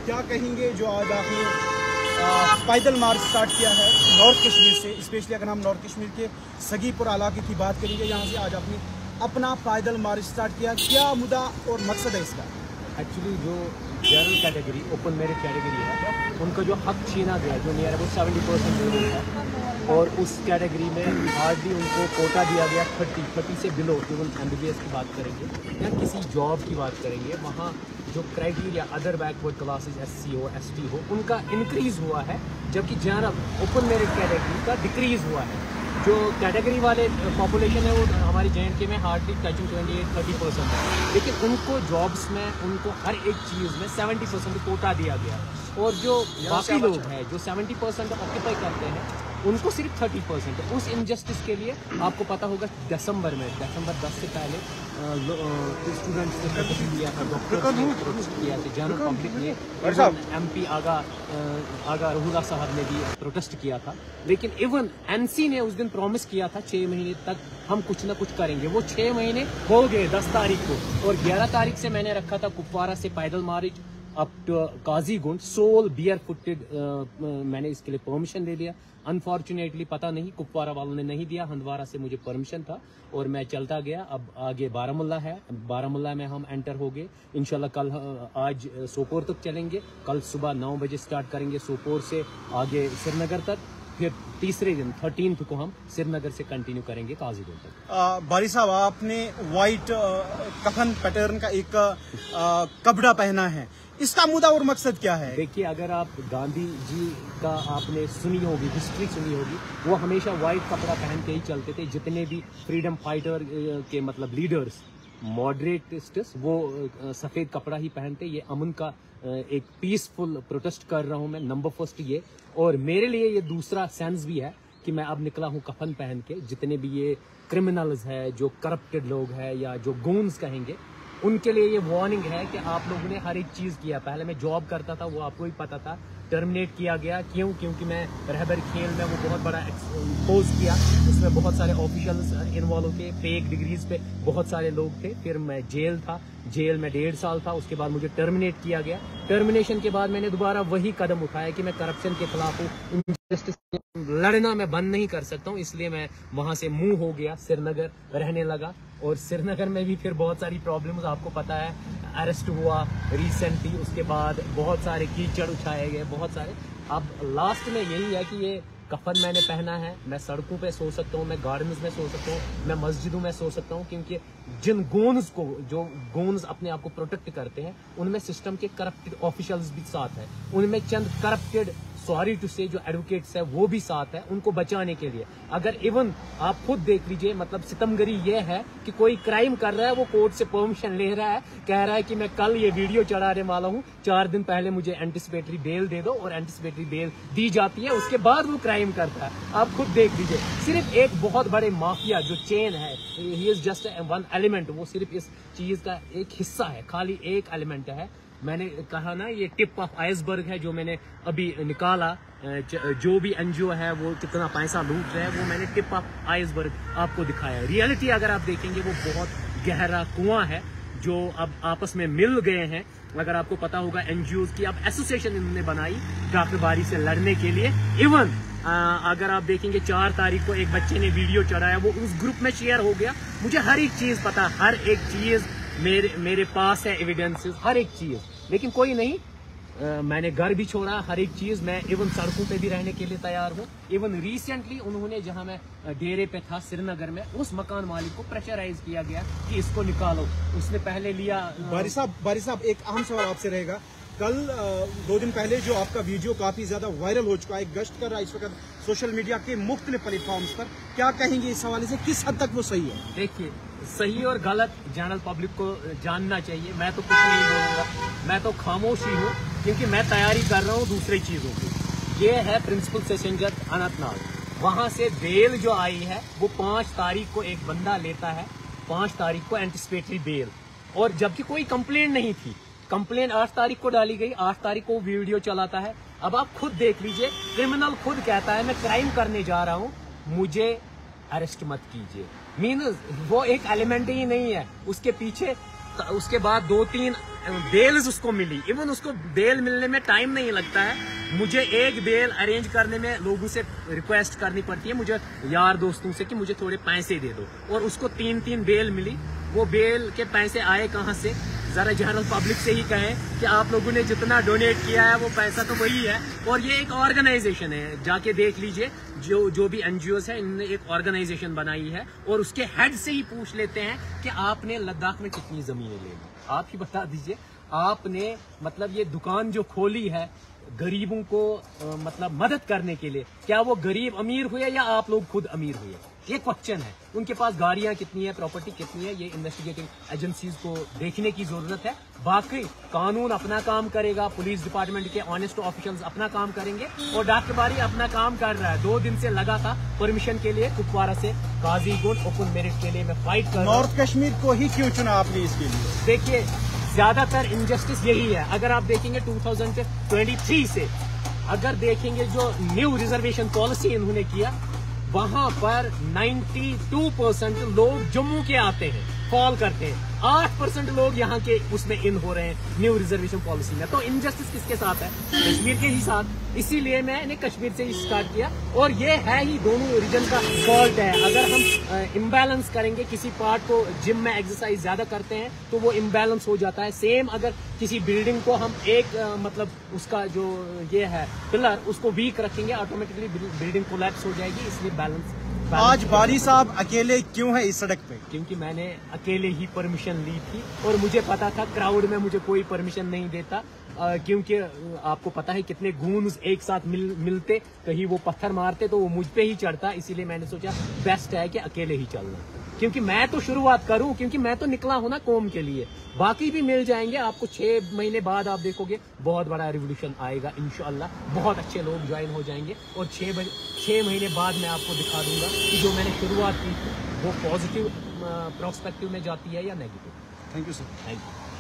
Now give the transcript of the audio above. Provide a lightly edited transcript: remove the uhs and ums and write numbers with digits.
क्या कहेंगे जो आज आपने पैदल मार्च स्टार्ट किया है नॉर्थ कश्मीर से, स्पेशली अगर हम नॉर्थ कश्मीर के सगीपुर इलाके की बात करेंगे, यहाँ से आज आपने अपना पैदल मार्च स्टार्ट किया, क्या मुद्दा और मकसद है इसका? एक्चुअली जो general category, open merit category है, उनका जो हक छीना गया, जो नियर अबाउट 70% लेवल था, और उस कैटेगरी में हार्डली उनको कोटा दिया गया 30 से बिलो। इवन MBBS की बात करेंगे या किसी जॉब की बात करेंगे, वहाँ जो criteria other backward classes SC हो ST हो उनका इंक्रीज़ हुआ है, जबकि जनरल ओपन मेरिट कैटेगरी का डिक्रीज़ हुआ है। जो कैटेगरी वाले पॉपुलेशन है वो हमारे JNK में हार्डली टचिंग 28-30% है, लेकिन उनको जॉब्स में, उनको हर एक चीज़ में 70% कोटा दिया गया, और जो बाकी लोग हैं जो 70% ऑक्यूपाई करते हैं उनको सिर्फ 30%। उस इनजस्टिस के लिए आपको पता होगा दिसंबर 10 से पहले स्टूडेंट्स ने प्रोटेस्ट किया था, डॉक्टर्स ने प्रोटेस्ट किया था, जनरल पब्लिक ने, MP आगा रहुला साहब ने भी प्रोटेस्ट किया था। लेकिन इवन NC ने उस दिन प्रॉमिस किया था 6 महीने तक हम कुछ ना कुछ करेंगे। वो 6 महीने हो गए 10 तारीख को, और 11 तारीख से मैंने रखा था कुपवारा से पैदल march up to Qazigund sole bare footed. मैंने इसके लिए परमिशन ले लिया। अनफॉर्चुनेटली पता नहीं कुपवारा वालों ने नहीं दिया, हंदवारा से मुझे परमिशन था और मैं चलता गया। अब आगे बारामुल्ला है, बारामुल्ला में हम एंटर हो गए इंशाल्लाह। कल आज सोपोर तक चलेंगे, कल सुबह 9 बजे स्टार्ट करेंगे सोपोर से आगे श्रीनगर तक, फिर तीसरे दिन 13 को हम श्रीनगर से कंटिन्यू करेंगे काजीगुंड तक। बारी साहब, आपने वाइट कफन पैटर्न का एक कपड़ा पहना है, इसका मुद्दा और मकसद क्या है? देखिए, अगर आप गांधी जी का आपने सुनी होगी, हिस्ट्री सुनी होगी, वो हमेशा वाइट कपड़ा पहन के ही चलते थे। जितने भी फ्रीडम फाइटर के मतलब लीडर्स, मॉडरेटिस्ट्स, वो सफ़ेद कपड़ा ही पहनते। ये अमन का एक पीसफुल प्रोटेस्ट कर रहा हूँ मैं, नंबर फर्स्ट ये। और मेरे लिए ये दूसरा सेंस भी है कि मैं अब निकला हूँ कफन पहन के। जितने भी ये क्रिमिनल्स है, जो करप्टेड लोग हैं या जो गोन्स कहेंगे, उनके लिए ये वार्निंग है कि आप लोगों ने हर एक चीज़ किया। पहले मैं जॉब करता था, वो आपको ही पता था, टर्मिनेट किया गया। क्यों? क्योंकि मैं रहबर खेल में वो बहुत बड़ा एक्सपोज किया, उसमें बहुत सारे ऑफिशियल्स इन्वॉल्व थे, फेक डिग्रीज पे बहुत सारे लोग थे। फिर मैं जेल था, जेल में 1.5 साल था, उसके बाद मुझे टर्मिनेट किया गया। टर्मिनेशन के बाद मैंने दोबारा वही कदम उठाया कि मैं करप्शन के खिलाफ हूँ, इनजस्टिस लड़ना मैं बंद नहीं कर सकता हूँ। इसलिए मैं वहाँ से मूव हो गया, श्रीनगर रहने लगा। और श्रीनगर में भी फिर बहुत सारी प्रॉब्लम्स, आपको पता है, अरेस्ट हुआ रिसेंटली, उसके बाद बहुत सारे कीचड़ उठाए गए, बहुत सारे। अब लास्ट में यही है कि ये कफन मैंने पहना है, मैं सड़कों पे सो सकता हूँ, मैं गार्डन्स में सो सकता हूँ, मैं मस्जिदों में सो सकता हूँ, क्योंकि जिन गोन्स को, जो गोन्स अपने आप को प्रोटेक्ट करते हैं, उनमें सिस्टम के करप्टेड ऑफिशियल्स भी साथ हैं, उनमें चंद करप्टेड, सॉरी टू से, जो एडवोकेट्स है वो भी साथ है, उनको बचाने के लिए। अगर इवन आप खुद देख लीजिए, मतलब सितमगरी ये है कि कोई क्राइम कर रहा है, वो कोर्ट से परमिशन ले रहा है, कह रहा है कि मैं कल ये वीडियो चढ़ाने वाला हूँ, 4 दिन पहले मुझे एंटिसिपेटरी बेल दे दो, और एंटिसिपेटरी बेल दी जाती है, उसके बाद वो क्राइम करता है। आप खुद देख लीजिए, सिर्फ एक बहुत बड़े माफिया जो चेन है, he is just one element, वो सिर्फ इस चीज का एक हिस्सा है, खाली एक एलिमेंट है। मैंने कहा ना, ये टिप ऑफ आइसबर्ग है जो मैंने अभी निकाला। जो भी NGO है वो कितना पैसा लूट रहे हैं, वो मैंने टिप ऑफ आइसबर्ग आपको दिखाया। रियलिटी अगर आप देखेंगे, वो बहुत गहरा कुआं है जो अब आपस में मिल गए हैं। अगर आपको पता होगा, NGOs की अब एसोसिएशन इन्होंने बनाई ड्राफ्टबाजी से लड़ने के लिए। इवन अगर आप देखेंगे 4 तारीख को एक बच्चे ने वीडियो चढ़ाया, वो उस ग्रुप में शेयर हो गया। मुझे हर एक चीज पता, हर एक चीज मेरे पास है, एविडेंसेस, हर एक चीज। लेकिन कोई नहीं, मैंने घर भी छोड़ा, हर एक चीज। मैं इवन सड़कों पे भी रहने के लिए तैयार हूँ। इवन रिसेंटली उन्होंने, जहां मैं डेरे पे था श्रीनगर में, उस मकान मालिक को प्रेशराइज किया गया कि इसको निकालो। उसने पहले लिया। बारी साहब, एक अहम सवाल आपसे रहेगा। कल 2 दिन पहले जो आपका वीडियो काफी ज्यादा वायरल हो चुका है, गश्त कर रहा है इस वक्त सोशल मीडिया के मुख्तलिफ प्लेटफॉर्म्स पर, क्या कहेंगे इस हवाले से, किस हद तक वो सही है? देखिए, सही और गलत जनरल पब्लिक को जानना चाहिए। मैं तो कुछ नहीं बोलूंगा, मैं तो खामोश ही हूँ, क्योंकि मैं तैयारी कर रहा हूँ दूसरी चीजों की। ये है प्रिंसिपल सेशंजर अनंतनाग, वहां से बेल जो आई है वो 5 तारीख को एक बंदा लेता है, 5 तारीख को एंटिसिपेटरी बेल, और जबकि कोई कंप्लेंट नहीं थी। कंप्लेन 8 तारीख को डाली गई, 8 तारीख को वीडियो चलाता है। अब आप खुद देख लीजिए, क्रिमिनल खुद कहता है मैं क्राइम करने जा रहा हूँ, मुझे अरेस्ट मत कीजिए। मीन्स वो एक एलिमेंट ही नहीं है, उसके पीछे उसके बाद 2-3 बेल्स उसको मिली, इवन उसको बेल मिलने में टाइम नहीं लगता है। मुझे एक बेल अरेंज करने में लोगों से रिक्वेस्ट करनी पड़ती है, मुझे यार दोस्तों से, कि मुझे थोड़े पैसे दे दो, और उसको 3-3 बेल मिली। वो बेल के पैसे आए कहाँ से? जरा जनरल पब्लिक से ही कहें कि आप लोगों ने जितना डोनेट किया है वो पैसा तो वही है। और ये एक ऑर्गेनाइजेशन है, जाके देख लीजिए, जो भी एनजीओज है, इन्होंने एक ऑर्गेनाइजेशन बनाई है, और उसके हेड से ही पूछ लेते हैं कि आपने लद्दाख में कितनी जमीनें ले ली, आप ही बता दीजिए। आपने मतलब ये दुकान जो खोली है गरीबों को मतलब मदद करने के लिए, क्या वो गरीब अमीर हुए या आप लोग खुद अमीर हुए? ये क्वेश्चन है। उनके पास गाड़ियां कितनी है, प्रॉपर्टी कितनी है, ये इन्वेस्टिगेटिंग एजेंसीज को देखने की जरूरत है। बाकी कानून अपना काम करेगा, पुलिस डिपार्टमेंट के ऑनेस्ट ऑफिशियल्स अपना काम करेंगे, और डॉक्टर बारी अपना काम कर रहा है। 2 दिन से लगा था परमिशन के लिए कुपवारा से काजीगुंड ओपन मेरिट के लिए मैं फाइट कर रहा हूं। नॉर्थ कश्मीर को ही क्यों चुना आपने इसके लिए? देखिए, ज्यादातर इनजस्टिस यही है। अगर आप देखेंगे 2023 से, अगर देखेंगे जो न्यू रिजर्वेशन पॉलिसी इन्होंने किया, वहां पर 92% लोग जम्मू के आते हैं, फॉल करते हैं। 8% लोग यहाँ के उसमें इन हो रहे हैं न्यू रिजर्वेशन पॉलिसी में। तो इनजस्टिस किसके साथ है? कश्मीर के ही साथ। इसीलिए मैंने कश्मीर से ही स्टार्ट किया, और ये है ही दोनों रीजन का फॉल्ट है। अगर हम इम्बैलेंस करेंगे, किसी पार्ट को जिम में एक्सरसाइज ज्यादा करते हैं तो वो इम्बैलेंस हो जाता है। सेम अगर किसी बिल्डिंग को हम एक मतलब उसका जो ये है पिलर, उसको वीक रखेंगे, ऑटोमेटिकली बिल्डिंग कोलैप्स हो जाएगी। इसलिए बैलेंस। आज बारी साहब अकेले क्यों है इस सड़क पे? क्योंकि मैंने अकेले ही परमिशन ली थी, और मुझे पता था क्राउड में मुझे कोई परमिशन नहीं देता, क्योंकि आपको पता है कितने गूंज एक साथ मिलते, कहीं वो पत्थर मारते तो वो मुझ पे ही चढ़ता। इसीलिए मैंने सोचा बेस्ट है कि अकेले ही चलना, क्योंकि मैं तो शुरुआत करूं, क्योंकि मैं तो निकला हूं ना कौम के लिए। बाकी भी मिल जाएंगे आपको। 6 महीने बाद आप देखोगे बहुत बड़ा रिवोल्यूशन आएगा इंशाअल्लाह। बहुत अच्छे लोग ज्वाइन हो जाएंगे, और 6 महीने बाद मैं आपको दिखा दूंगा कि जो मैंने शुरुआत की थी वो पॉजिटिव प्रोस्पेक्टिव में जाती है या negative. Thank you sir. Thank you.